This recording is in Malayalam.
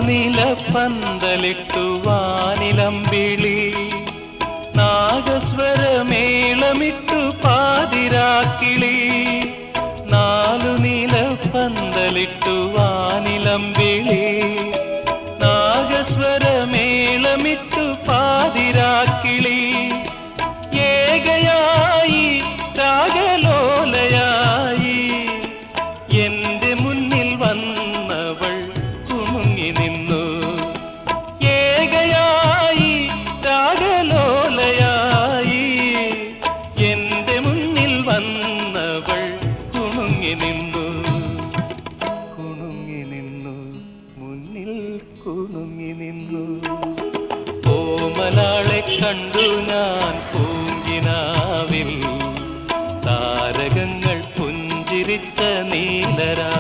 നീല പന്തലിട്ടു വാനിലമ്പിളി നാഗസ്വരമേളമിട്ടു പാതിരാക്കിളി നീല പന്തലിട്ടു വാനിലമ്പിളി നാഗസ്വരമേളമിട്ടു പാതിരാക്കിളി ഏകയായി രാഗലോലയായി എന്റെ മുന്നിൽ വന്നവൾ കുണുങ്ങി നിന്നു ഏകയായി രാഗലോലയായി എന്റെ മുന്നിൽ വന്നവൾ കുണുങ്ങി നിന്നു മുന്നിൽ കുണുങ്ങി നിന്നു ഓമലാളെ കണ്ടു ഞാൻ പൂങ്കിനാവിൽ താരകങ്ങൾ പുഞ്ചിരിച്ച നീലരാ